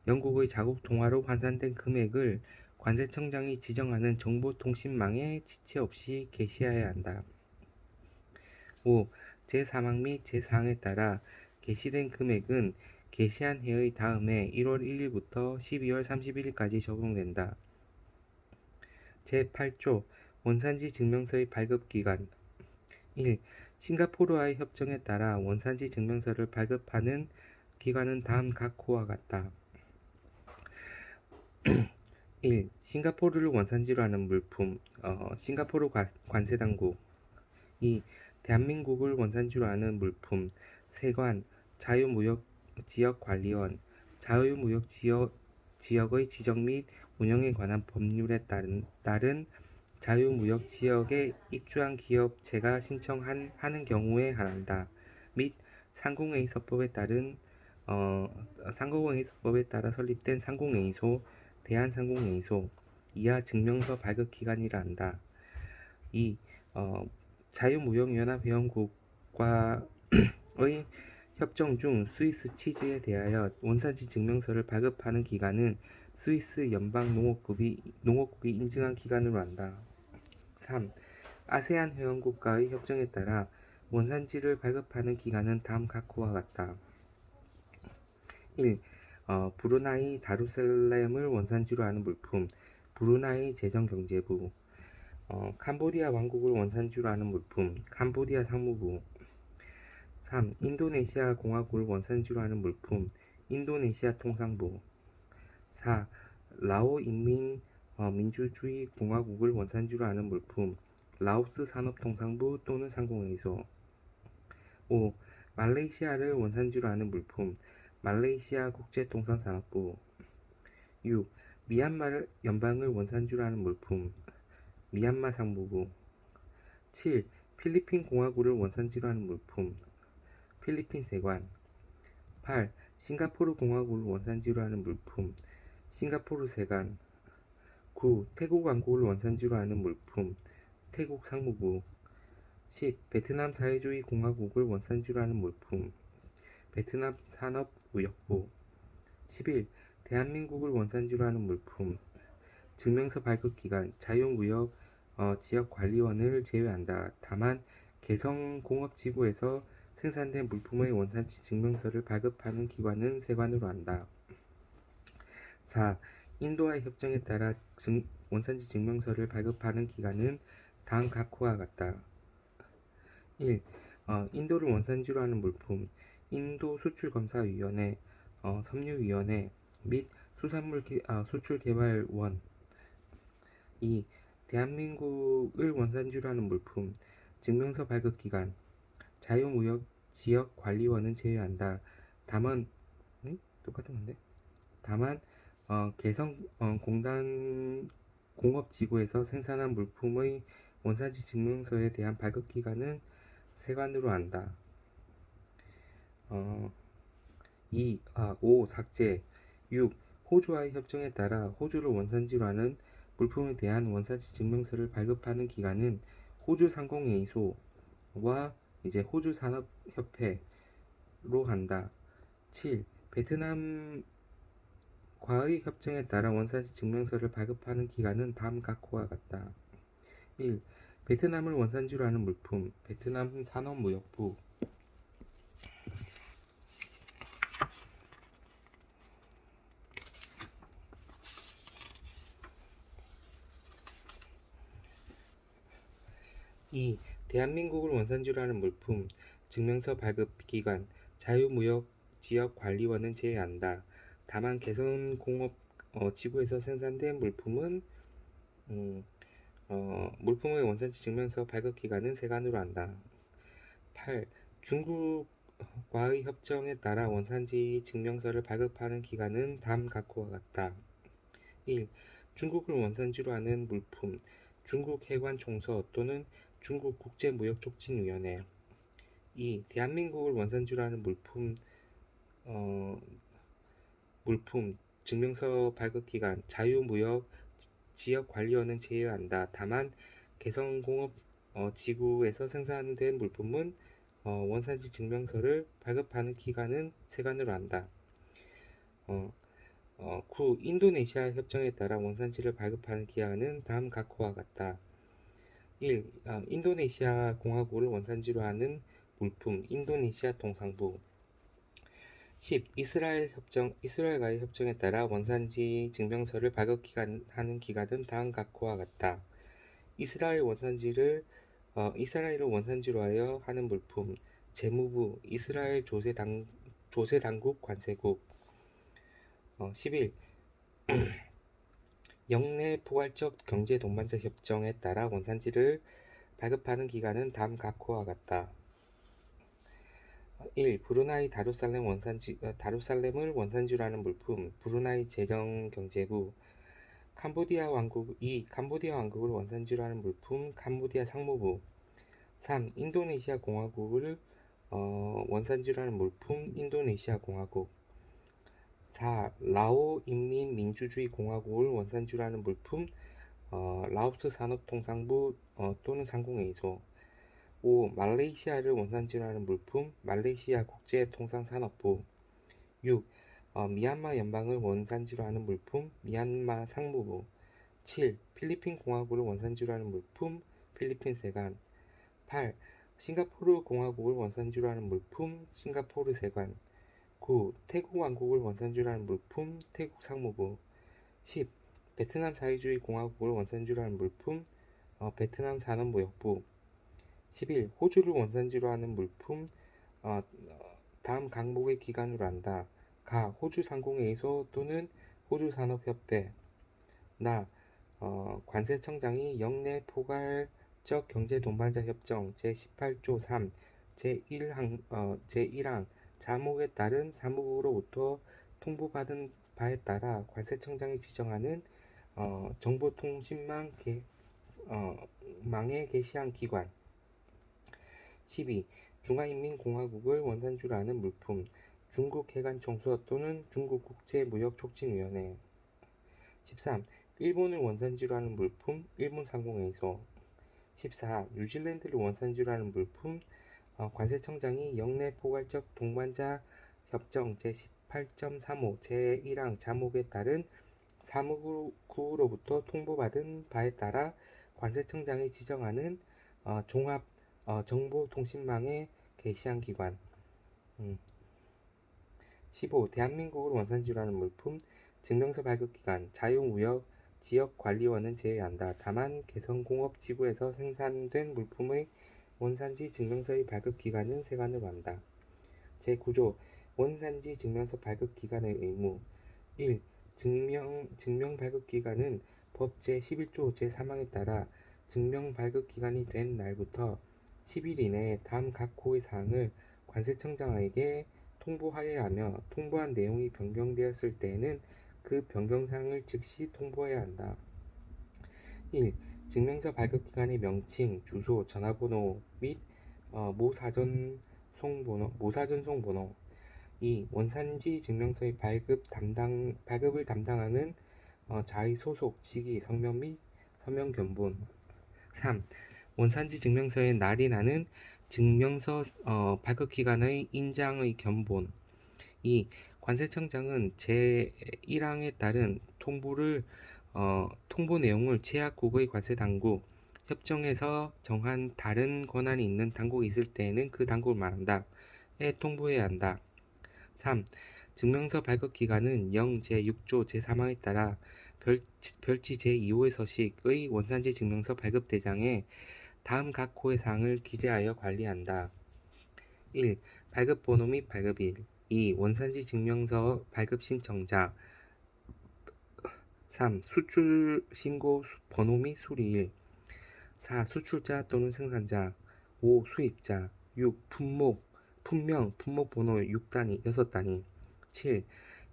영국의 자국 통화로 환산된 금액을 관세청장이 지정하는 정보통신망에 지체 없이 게시해야 한다. 5. 제3항 및 제4항에 따라 게시된 금액은 게시한 해의 다음해 1월 1일부터 12월 31일까지 적용된다. 제8조 원산지 증명서의 발급기간 1. 싱가포르와의 협정에 따라 원산지 증명서를 발급하는 기간은 다음 각호와 같다. 1. 싱가포르를 원산지로 하는 물품 싱가포르 관세당국 2. 대한민국을 원산지로 하는 물품 세관, 자유무역지역관리원, 자유무역지역의 지정 및 운영에 관한 법률에 따른 자유무역지역에 입주한 기업체가 신청하는 경우에 한한다. 및 상공회의서법에 따라 설립된 상공회의소, 대한상공회의소 이하 증명서 발급 기간이라 한다. 2. 자유무역연합회원국과의 협정 중 스위스 치즈에 대하여 원산지 증명서를 발급하는 기간은 스위스 연방농업국이 인증한 기간으로 한다. 3. 아세안 회원국과의 협정에 따라 원산지를 발급하는 기간은 다음 각호와 같다. 1. 브루나이 다루살렘을 원산지로 하는 물품 브루나이 재정경제부 캄보디아 왕국을 원산지로 하는 물품 캄보디아 상무부 3. 인도네시아 공화국을 원산지로 하는 물품 인도네시아 통상부 4. 라오 인민민주주의 공화국을 원산지로 하는 물품 라오스 산업통상부 또는 상공회의소 5. 말레이시아를 원산지로 하는 물품 말레이시아 국제통상산업부 6. 미얀마 연방을 원산지로 하는 물품 미얀마 상무부 7. 필리핀 공화국을 원산지로 하는 물품 필리핀 세관 8. 싱가포르 공화국을 원산지로 하는 물품 싱가포르 세관 9. 태국 왕국을 원산지로 하는 물품 태국 상무부 10. 베트남 사회주의 공화국을 원산지로 하는 물품 베트남 산업무역부 11. 대한민국을 원산지로 하는 물품 증명서 발급기간 자유무역 지역관리원을 제외한다. 다만 개성공업지구에서 생산된 물품의 원산지 증명서를 발급하는 기관은 세관으로 한다. 4. 인도와의 협정에 따라 원산지 증명서를 발급하는 기간은 다음 각호와 같다. 1. 인도를 원산지로 하는 물품 인도 수출검사위원회, 섬유위원회 및 수출개발원 2. 대한민국을 원산지로 하는 물품 증명서 발급기간 자유무역지역관리원은 제외한다. 다만 똑같은 건데? 다만 개성공단 공업지구에서 생산한 물품의 원산지 증명서에 대한 발급기간은 세관으로 한다. 5. 삭제 6. 호주와의 협정에 따라 호주를 원산지로 하는 물품에 대한 원산지 증명서를 발급하는 기관은 호주 상공회의소와 호주 산업협회로 한다. 7. 베트남과의 협정에 따라 원산지 증명서를 발급하는 기관은 다음 각호와 같다. 1. 베트남을 원산지로 하는 물품 베트남 산업무역부 2. 대한민국을 원산지로 하는 물품 증명서 발급기관 자유무역지역관리원은 제외한다. 다만 개성공업 지구에서 생산된 물품은 물품의 원산지 증명서 발급기간은 세관으로 한다. 8. 중국과의 협정에 따라 원산지 증명서를 발급하는 기간은 다음 각호와 같다. 1. 중국을 원산지로 하는 물품 중국 해관총서 또는 중국 국제무역촉진위원회 2. 대한민국을 원산지로 하는 물품 증명서 발급기간 자유무역 지역관리원은 제외한다. 다만 개성공업 지구에서 생산된 물품은 원산지 증명서를 발급하는 기간은 세관으로 한다. 9. 인도네시아 협정에 따라 원산지를 발급하는 기한은 다음 각호와 같다. 1. 인도네시아 공화국을 원산지로 하는 물품 인도네시아 통상부. 10. 이스라엘과의 협정에 따라 원산지 증명서를 발급하는 기간은 다음 각호와 같다. 이스라엘을 원산지로 하여 하는 물품 재무부 이스라엘 조세당국 관세국. 11. 영내 포괄적 경제 동반자 협정에 따라 원산지를 발급하는 기간은 다음 각호와 같다. 1. 브루나이 다루살렘을 원산지로 하는 물품 브루나이 재정경제부. 캄보디아 왕국을 원산지로 하는 물품 캄보디아 상무부. 3. 인도네시아 공화국을 원산지로 하는 물품 인도네시아 공화국. 4. 라오 인민민주주의 공화국을 원산지로 하는 물품 라오스 산업통상부 또는 상공회의소. 5. 말레이시아를 원산지로 하는 물품 말레이시아 국제통상산업부. 6. 미얀마 연방을 원산지로 하는 물품 미얀마 상무부. 7. 필리핀 공화국을 원산지로 하는 물품 필리핀 세관. 8. 싱가포르 공화국을 원산지로 하는 물품 싱가포르 세관. 9. 태국 왕국을 원산지로 하는 물품 태국 상무부. 10. 베트남 사회주의 공화국을 원산지로 하는 물품 베트남 산업무역부. 11. 호주를 원산지로 하는 물품 다음 각목의 기관으로 한다. 가. 호주상공회의소 또는 호주산업협회. 나. 관세청장이 영내 포괄적 경제동반자 협정 제18조 3 제1항 자목에 따른 사무국으로부터 통보받은 바에 따라 관세청장이 지정하는 정보통신망 망에 게시한 기관. 12. 중화인민공화국을 원산지로 하는 물품 중국해관청소 또는 중국국제무역촉진위원회. 13. 일본을 원산지로 하는 물품 일본상공회의소. 14. 뉴질랜드를 원산지로 하는 물품 관세청장이 영내 포괄적 동반자 협정 제18.35 제1항 자목에 따른 사무국으로부터 통보받은 바에 따라 관세청장이 지정하는 종합 정보통신망에 게시한 기관. 15. 대한민국을 원산지로 하는 물품 증명서 발급기간 자유무역 지역관리원은 제외한다. 다만 개성공업지구에서 생산된 물품의 원산지 증명서의 발급기간은 세관으로 한다. 제9조 원산지 증명서 발급기간의 의무. 1. 증명 발급기간은 법 제11조 제3항에 따라 증명 발급기간이 된 날부터 10일 이내에 다음 각 호의 사항을 관세청장에게 통보하여야 하며 통보한 내용이 변경되었을 때에는 그 변경사항을 즉시 통보해야 한다. 1. 증명서 발급기관의 명칭, 주소, 전화번호 및 모사전송 번호. 2. 원산지 증명서의 발급을 담당하는 자의 소속, 직위, 성명 및 서명 견본. 3. 원산지 증명서의 날이 나는 증명서 발급기관의 인장의 견본. 2. 관세청장은 제1항에 따른 통보 내용을 제약국의 관세당국, 협정에서 정한 다른 권한이 있는 당국이 있을 때에는 그 당국을 말한다.에 통보해야 한다. 3. 증명서 발급기간은 영 제6조 제3항에 따라 별지 제2호의 서식의 원산지 증명서 발급 대장에 다음 각 호의 사항을 기재하여 관리한다. 1. 발급번호 및 발급일. 2. 원산지 증명서 발급 신청자. 3. 수출 신고 번호 및 수리일. 4. 수출자 또는 생산자. 5. 수입자. 6. 품명 번호 6단위. 7.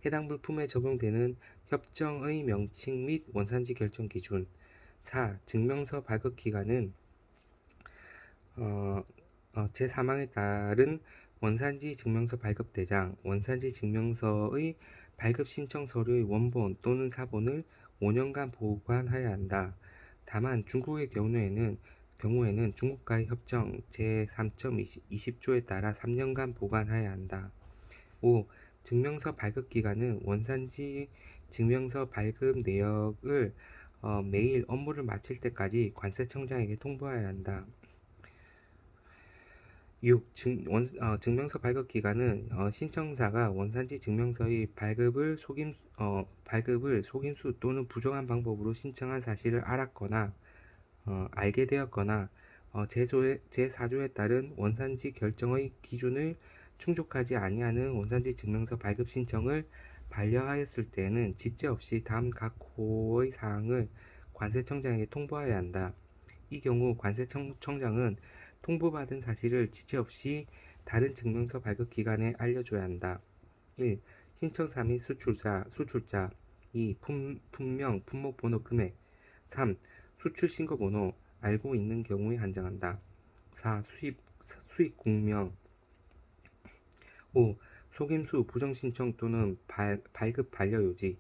해당 물품에 적용되는 협정의 명칭 및 원산지 결정 기준. 4. 증명서 발급 기간은 제3항에 따른 원산지 증명서 발급 대장, 원산지 증명서의 발급 신청 서류의 원본 또는 사본을 5년간 보관하여야 한다. 다만 중국의 경우에는 중국과의 협정 제3.20조에 따라 3년간 보관하여야 한다. 5. 증명서 발급 기간은 원산지 증명서 발급 내역을 매일 업무를 마칠 때까지 관세청장에게 통보해야 한다. 6. 증명서 발급 기간은 신청자가 원산지 증명서의 발급을 속임수 또는 부정한 방법으로 신청한 사실을 알았거나 알게 되었거나 제4조에 따른 원산지 결정의 기준을 충족하지 아니하는 원산지 증명서 발급 신청을 반려하였을 때에는 지체 없이 다음 각 호의 사항을 관세청장에게 통보해야 한다. 이 경우 관세청장은 통보받은 사실을 지체 없이 다른 증명서 발급 기관에 알려줘야 한다. 1. 신청사 및 수출자 2. 품명, 품목번호 금액 3. 수출 신고 번호 알고 있는 경우에 한정한다. 4. 수입 국명 5. 속임수 부정 신청 또는 발급 반려 요지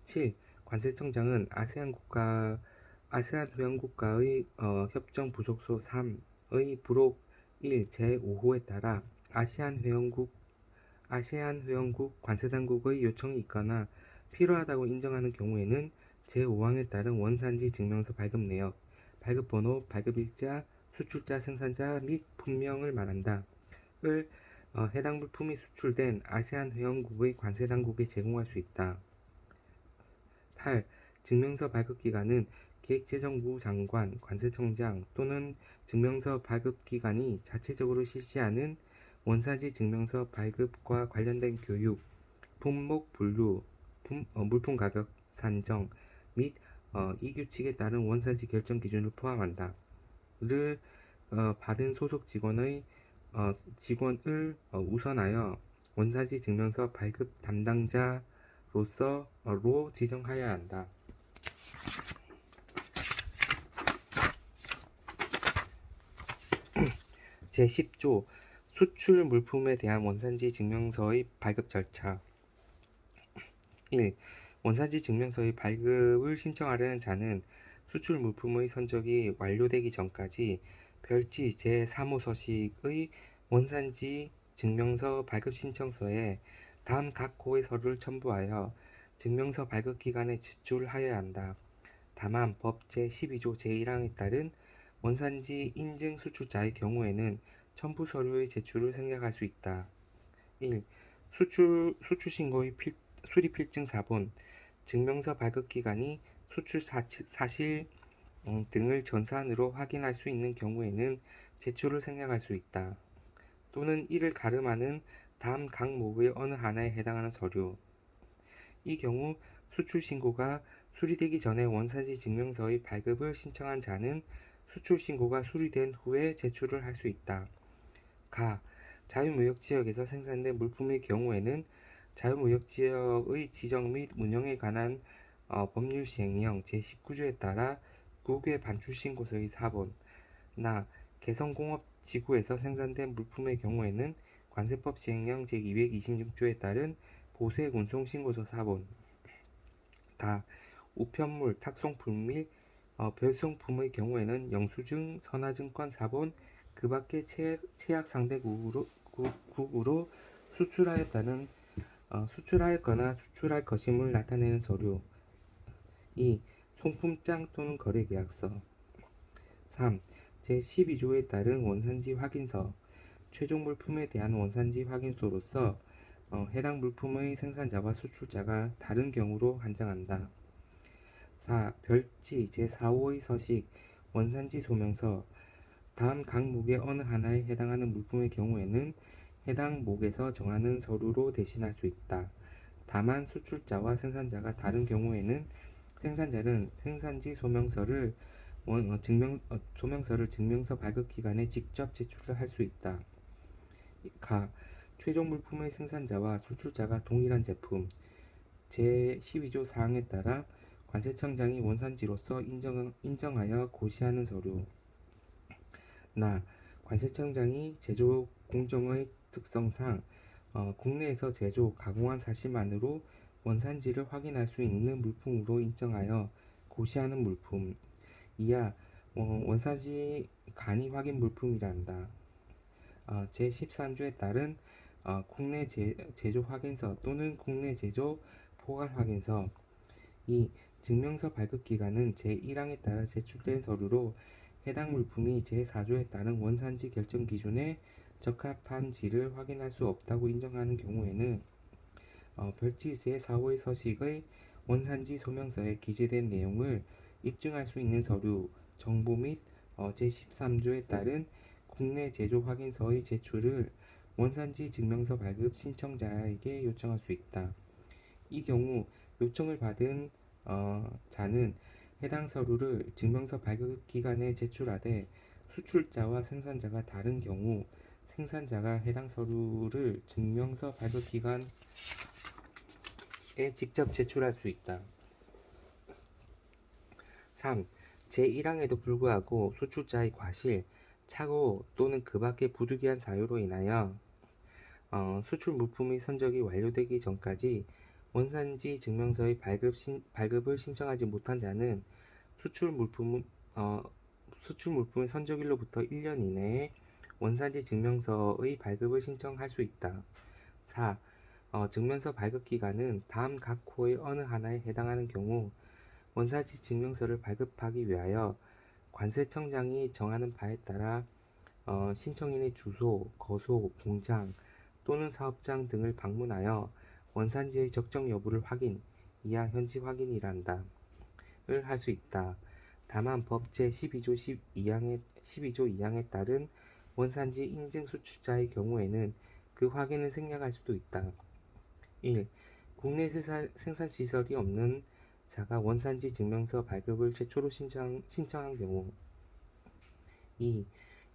7. 관세청장은 아세안 회원국가의 협정 부속소 3의 부록 1 제5호에 따라 아세안 회원국 관세당국의 요청이 있거나 필요하다고 인정하는 경우에는 제5항에 따른 원산지 증명서 발급 내역, 발급번호, 발급일자, 수출자, 생산자 및 품명을 말한다. 을 해당 물품이 수출된 아세안 회원국의 관세당국에 제공할 수 있다. 8. 증명서 발급 기간은 기획재정부 장관, 관세청장 또는 증명서 발급 기관이 자체적으로 실시하는 원산지 증명서 발급과 관련된 교육, 품목 분류, 물품 가격 산정 및 이 규칙에 따른 원산지 결정 기준을 포함한다. 를 받은 소속 직원을 우선하여 원산지 증명서 발급 담당자로서 지정하여야 한다. 제10조 수출 물품에 대한 원산지 증명서의 발급 절차 1. 원산지 증명서의 발급을 신청하려는 자는 수출 물품의 선적이 완료되기 전까지 별지 제3호 서식의 원산지 증명서 발급 신청서에 다음 각 호의 서류를 첨부하여 증명서 발급 기간에 제출하여야 한다. 다만 법 제12조 제1항에 따른 원산지 인증 수출자의 경우에는 첨부 서류의 제출을 생략할 수 있다. 1. 수출 신고의 수리 필증 사본, 증명서 발급 기간이 수출 사실 등을 전산으로 확인할 수 있는 경우에는 제출을 생략할 수 있다. 또는 이를 가름하는 다음 항목의 어느 하나에 해당하는 서류. 이 경우 수출 신고가 수리되기 전에 원산지 증명서의 발급을 신청한 자는 수출 신고가 수리된 후에 제출을 할 수 있다. 자유무역지역에서 생산된 물품의 경우에는 자유무역지역의 지정 및 운영에 관한 법률 시행령 제19조에 따라 국외 반출신고서의 사본, 개성공업지구에서 생산된 물품의 경우에는 관세법 시행령 제226조에 따른 보세운송신고서 사본, 우편물, 탁송품 및 별송품의 경우에는 영수증, 선화증권 사본, 그 밖의 체약 상대국으로 수출하였거나 수출할 것임을 나타내는 서류. 2. 송품장 또는 거래계약서. 3. 제12조에 따른 원산지 확인서. 최종 물품에 대한 원산지 확인서로서 해당 물품의 생산자와 수출자가 다른 경우로 한정한다. 4. 별지 제4호의 서식, 원산지 소명서. 다음 항목의 어느 하나에 해당하는 물품의 경우에는 해당 목에서 정하는 서류로 대신할 수 있다. 다만 수출자와 생산자가 다른 경우에는 생산자는 생산지 소명서를 증명서 발급 기관에 직접 제출을 할 수 있다. 최종 물품의 생산자와 수출자가 동일한 제품 제12조 사항에 따라 관세청장이 원산지로서 인정하여 고시하는 서류. 관세청장이 제조 공정의 특성상 국내에서 제조, 가공한 사실만으로 원산지를 확인할 수 있는 물품으로 인정하여 고시하는 물품, 이하 원산지 간이 확인 물품이란다. 제13조에 따른 국내 제조 확인서 또는 국내 제조 포괄 확인서. 이 증명서 발급 기간은 제1항에 따라 제출된 서류로 해당 물품이 제4조에 따른 원산지 결정 기준에 적합한지를 확인할 수 없다고 인정하는 경우에는 별지 제4호의 서식의 원산지 소명서에 기재된 내용을 입증할 수 있는 서류, 정보 및 제13조에 따른 국내 제조 확인서의 제출을 원산지 증명서 발급 신청자에게 요청할 수 있다. 이 경우 요청을 받은 자는 해당 서류를 증명서 발급 기간에 제출하되 수출자와 생산자가 다른 경우 생산자가 해당 서류를 증명서 발급 기간에 직접 제출할 수 있다. 3. 제1항에도 불구하고 수출자의 과실, 착오 또는 그 밖의 부득이한 사유로 인하여 수출 물품의 선적이 완료되기 전까지 원산지 증명서의 발급을 신청하지 못한 자는 수출 물품의 선적일로부터 1년 이내에 원산지 증명서의 발급을 신청할 수 있다. 4. 증명서 발급 기간은 다음 각 호의 어느 하나에 해당하는 경우 원산지 증명서를 발급하기 위하여 관세청장이 정하는 바에 따라 신청인의 주소, 거소, 공장 또는 사업장 등을 방문하여 원산지의 적정 여부를 확인, 이하 현지 확인이란다. 을 할 수 있다. 다만 법 제12조 2항에 따른 원산지 인증 수출자의 경우에는 그 확인을 생략할 수도 있다. 1. 국내 생산시설이 없는 자가 원산지 증명서 발급을 최초로 신청한 경우. 2.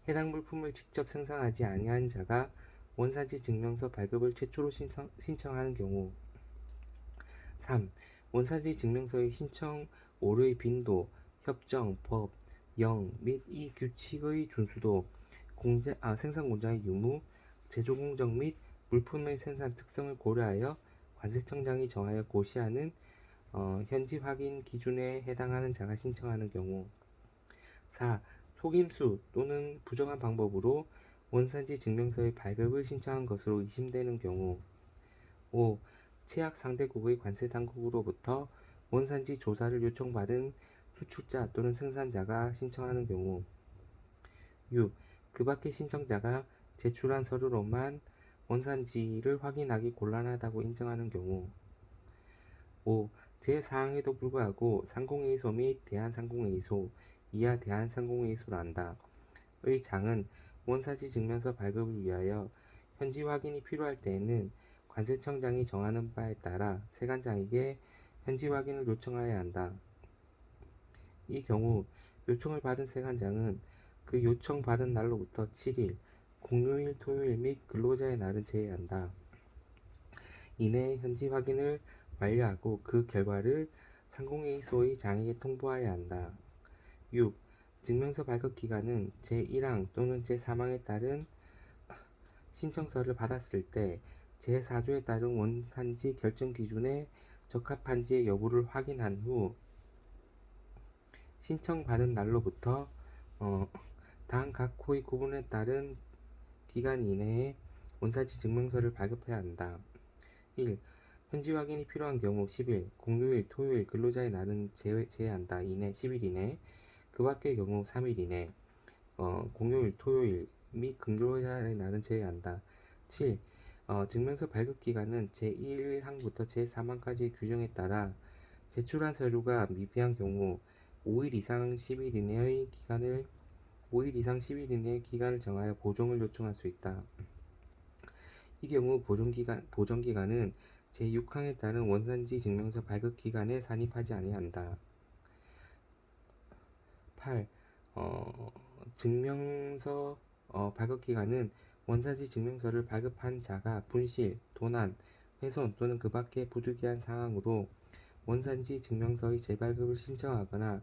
해당 물품을 직접 생산하지 아니한 자가 원산지 증명서 발급을 최초로 신청하는 경우. 3. 원산지 증명서의 신청 오류의 빈도, 협정, 법, 영 및 이 규칙의 준수도, 생산 공장의 유무, 제조 공정 및 물품의 생산 특성을 고려하여 관세청장이 정하여 고시하는 현지 확인 기준에 해당하는 자가 신청하는 경우. 4. 속임수 또는 부정한 방법으로 원산지 증명서의 발급을 신청한 것으로 의심되는 경우. 5. 최악 상대국의 관세당국으로부터 원산지 조사를 요청받은 수출자 또는 생산자가 신청하는 경우. 6. 그 밖의 신청자가 제출한 서류로만 원산지를 확인하기 곤란하다고 인정하는 경우. 5. 제4항에도 불구하고 상공회의소 및 대한상공회의소, 이하 대한상공회의소란다. 의 장은 원산지 증명서 발급을 위하여 현지 확인이 필요할 때에는 관세청장이 정하는 바에 따라 세관장에게 현지 확인을 요청하여야 한다. 이 경우 요청을 받은 세관장은 그 요청받은 날로부터 7일, 공휴일, 토요일 및 근로자의 날은 제외한다. 이내에 현지 확인을 완료하고 그 결과를 상공회의소의 장에게 통보하여야 한다. 6. 증명서 발급 기간은 제1항 또는 제3항에 따른 신청서를 받았을 때 제4조에 따른 원산지 결정 기준에 적합한지의 여부를 확인한 후 신청받은 날로부터 다음 각 호의 구분에 따른 기간 이내에 원산지 증명서를 발급해야 한다. 1. 현지 확인이 필요한 경우 10일, 공휴일, 토요일, 근로자의 날은 제외한다. 10일 이내. 그 밖의 경우 3일 이내. 공휴일, 토요일 및 근로자의 날은 제외한다. 7. 증명서 발급 기간은 제1항부터 제3항까지의 규정에 따라 제출한 서류가 미비한 경우 5일 이상 10일 이내의 기간을 정하여 보정을 요청할 수 있다. 이 경우 보정기간은 제6항에 따른 원산지 증명서 발급 기간에 산입하지 아니한다. 8. 증명서 발급 기간은 원산지 증명서를 발급한 자가 분실, 도난, 훼손 또는 그 밖의 부득이한 상황으로 원산지 증명서의 재발급을 신청하거나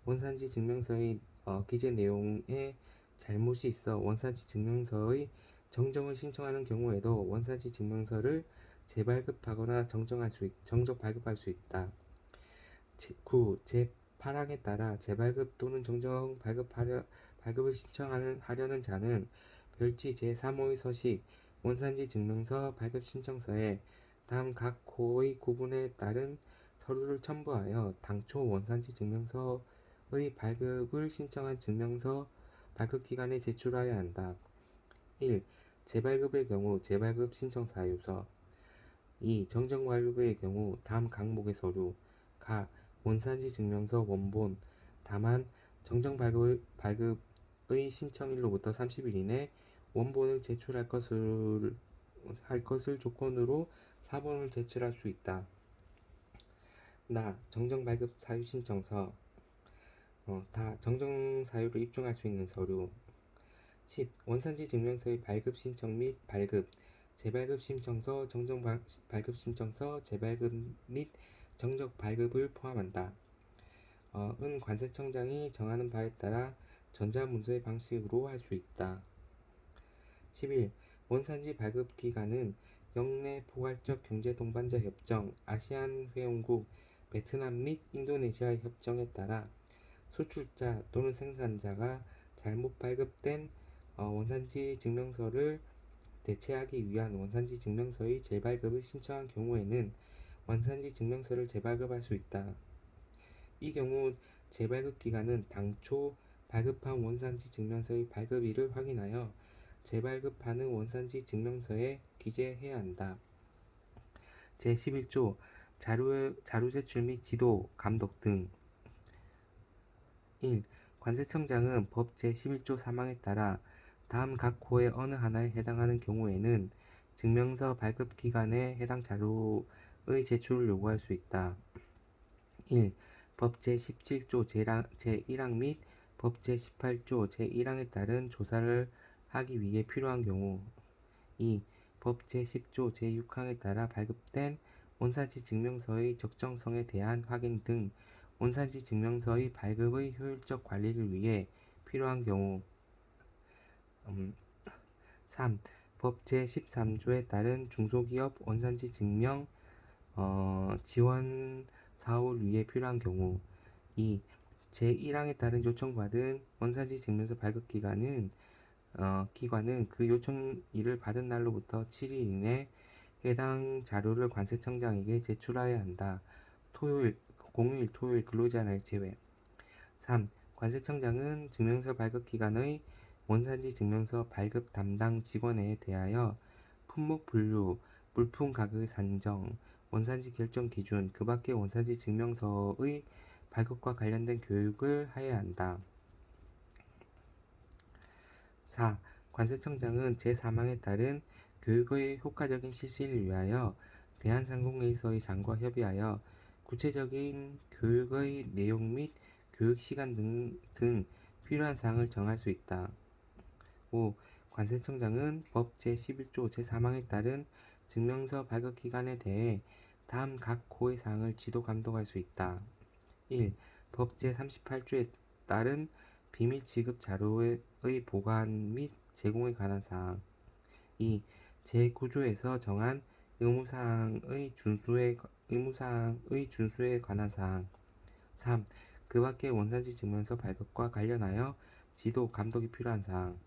원산지 증명서의 기재 내용에 잘못이 있어 원산지 증명서의 정정을 신청하는 경우에도 원산지 증명서를 재발급하거나 정정 발급할 수 있다. 9. 제8항에 따라 재발급 또는 정정 발급을 신청하려는 자는 별지 제3호의 서식 원산지 증명서 발급 신청서에 다음 각 호의 구분에 따른 서류를 첨부하여 당초 원산지 증명서의 발급을 신청한 증명서 발급기관에 제출하여야 한다. 1. 재발급의 경우 재발급 신청 사유서 2. 정정 발급의 경우 다음 항목의 서류 가. 원산지 증명서 원본 다만 정정 발급의 신청일로부터 30일 이내 원본을 제출할 것을 조건으로 사본을 제출할 수 있다. 정정 발급 사유 신청서 다 정정 사유를 입증할 수 있는 서류 10. 원산지 증명서의 발급 신청 및 발급 재발급 신청서, 정정 발급 신청서, 재발급 및 정적 발급을 포함한다. 은 관세청장이 정하는 바에 따라 전자문서의 방식으로 할 수 있다. 11. 원산지 발급 기간은 영내 포괄적 경제 동반자 협정, 아시안 회원국, 베트남 및 인도네시아 협정에 따라 수출자 또는 생산자가 잘못 발급된 원산지 증명서를 대체하기 위한 원산지 증명서의 재발급을 신청한 경우에는 원산지 증명서를 재발급할 수 있다. 이 경우 재발급 기간은 당초 발급한 원산지 증명서의 발급일을 확인하여 재발급하는 원산지 증명서에 기재해야 한다. 제11조 자료 제출 및 지도, 감독 등 1. 관세청장은 법 제11조 3항에 따라 다음 각 호의 어느 하나에 해당하는 경우에는 증명서 발급 기간에 해당 자료의 제출을 요구할 수 있다. 1. 법 제17조 제1항 및 법 제18조 제1항에 따른 조사를 하기 위해 필요한 경우 2. 법 제10조 제6항에 따라 발급된 원산지 증명서의 적정성에 대한 확인 등 원산지 증명서의 발급의 효율적 관리를 위해 필요한 경우 3. 법 제13조에 따른 중소기업 원산지 증명 지원 사업을 위해 필요한 경우 2. 제1항에 따른 요청받은 원산지 증명서 발급 기관은 그 요청일을 받은 날로부터 7일 이내 해당 자료를 관세청장에게 제출하여야 한다. 공휴일, 토요일 근로자날 제외 3. 관세청장은 증명서 발급 기관의 원산지 증명서 발급 담당 직원에 대하여 품목 분류, 물품 가격의 산정, 원산지 결정 기준, 그 밖의 원산지 증명서의 발급과 관련된 교육을 하여야 한다. 4. 관세청장은 제3항에 따른 교육의 효과적인 실시를 위하여 대한상공회의소의 장과 협의하여 구체적인 교육의 내용 및 교육 시간 등 필요한 사항을 정할 수 있다. 5. 관세청장은 법 제11조 제3항에 따른 증명서 발급 기간에 대해 다음 각 호의 사항을 지도 감독할 수 있다. 1. 법 제38조에 따른 비밀 지급 자료의 보관 및 제공에 관한 사항 2. 제9조에서 정한 의무사항의 준수에 관한 사항 3. 그 밖의 원산지 증명서 발급과 관련하여 지도, 감독이 필요한 사항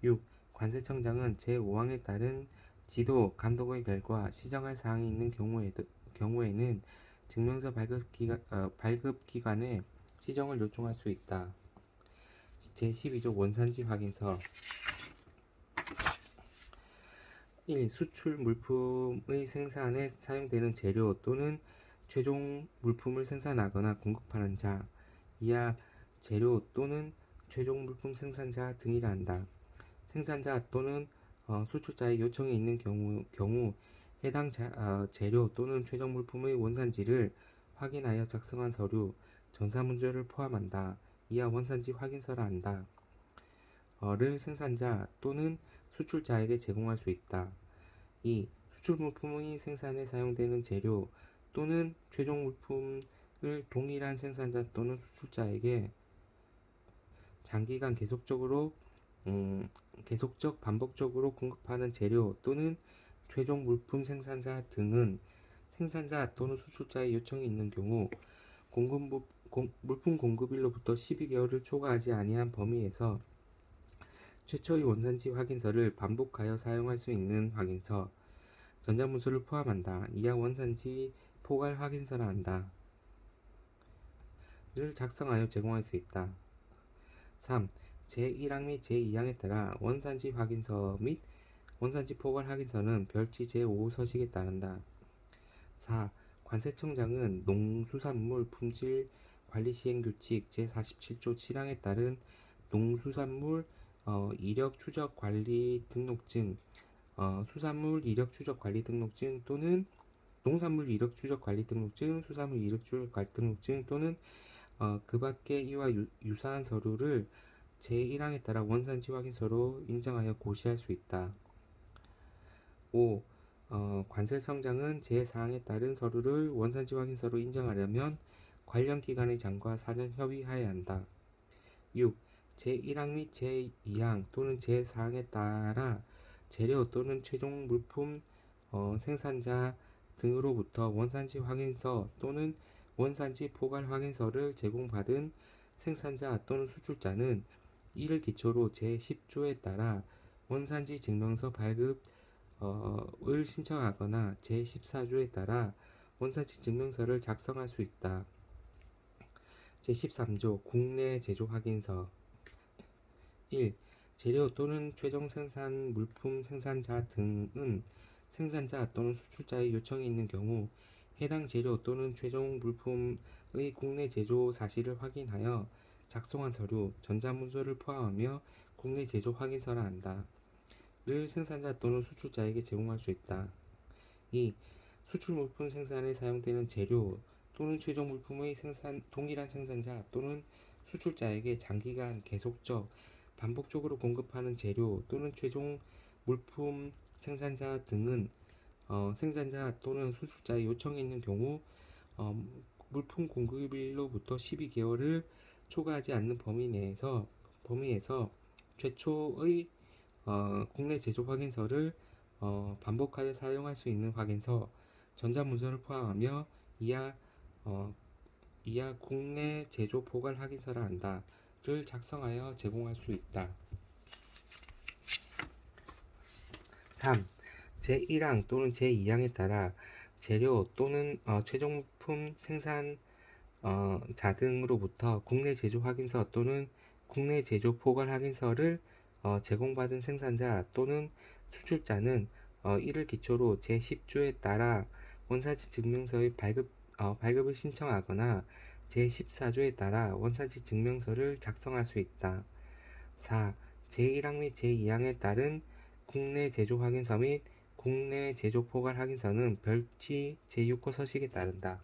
6. 관세청장은 제5항에 따른 지도, 감독의 결과 시정할 사항이 있는 경우에는 증명서 발급 기관에 시정을 요청할 수 있다. 제12조 원산지 확인서 1. 수출 물품의 생산에 사용되는 재료 또는 최종 물품을 생산하거나 공급하는 자, 이하 재료 또는 최종 물품 생산자 등이라 한다. 생산자 또는 수출자의 요청이 있는 경우 해당 재료 또는 최종 물품의 원산지를 확인하여 작성한 서류, 전사문조를 포함한다. 이하 원산지 확인서라 한다. 를 생산자 또는 수출자에게 제공할 수 있다. 2. 수출 물품의 생산에 사용되는 재료 또는 최종 물품을 동일한 생산자 또는 수출자에게 장기간 계속적 반복적으로 공급하는 재료 또는 최종 물품 생산자 등은 생산자 또는 수출자의 요청이 있는 경우 물품 공급일로부터 12개월을 초과하지 아니한 범위에서 최초의 원산지 확인서를 반복하여 사용할 수 있는 확인서, 전자문서를 포함한다. 이하 원산지 포괄 확인서라 한다. 를 작성하여 제공할 수 있다. 3. 제1항 및 제2항에 따라 원산지 확인서 및 원산지 포괄 확인서는 별지 제5서식에 따른다. 4. 관세청장은 농수산물 품질 관리 시행 규칙 제47조 7항에 따른 농수산물 이력 추적 관리 등록증, 수산물 이력 추적 관리 등록증 또는 농산물 이력 추적 관리 등록증, 수산물 이력 추적 관리 등록증 또는 그 밖의 이와 유사한 서류를 제1항에 따라 원산지 확인서로 인정하여 고시할 수 있다. 5. 관세청장은 제4항에 따른 서류를 원산지 확인서로 인정하려면 관련 기관의 장과 사전 협의하여야 한다. 6. 제1항 및 제2항 또는 제4항에 따라 재료 또는 최종 물품 생산자 등으로부터 원산지 확인서 또는 원산지 포괄 확인서를 제공받은 생산자 또는 수출자는 이를 기초로 제10조에 따라 원산지 증명서 발급을 신청하거나 제14조에 따라 원산지 증명서를 작성할 수 있다. 제13조 국내 제조 확인서 1. 재료 또는 최종 생산 물품 생산자 등은 생산자 또는 수출자의 요청이 있는 경우 해당 재료 또는 최종 물품의 국내 제조 사실을 확인하여 작성한 서류, 전자문서를 포함하며 국내 제조 확인서라 한다. 를 생산자 또는 수출자에게 제공할 수 있다. 2. 수출 물품 생산에 사용되는 재료 또는 최종 물품의 동일한 생산자 또는 수출자에게 장기간 계속적 반복적으로 공급하는 재료 또는 최종 물품 생산자 등은 생산자 또는 수출자의 요청이 있는 경우 물품 공급일로부터 12개월을 초과하지 않는 범위에서 최초의 국내 제조 확인서를 반복하여 사용할 수 있는 확인서, 전자문서를 포함하며 이하 국내 제조 포괄 확인서라 한다. 를 작성하여 제공할 수 있다. 3. 제1항 또는 제2항에 따라 재료 또는 최종품 생산자 등으로부터 국내 제조 확인서 또는 국내 제조 포괄 확인서를 제공받은 생산자 또는 수출자는 이를 기초로 제10조에 따라 원산지 증명서의 발급을 신청하거나 제14조에 따라 원산지 증명서를 작성할 수 있다. 4. 제1항 및 제2항에 따른 국내 제조 확인서 및 국내 제조 포괄 확인서는 별지 제6호 서식에 따른다.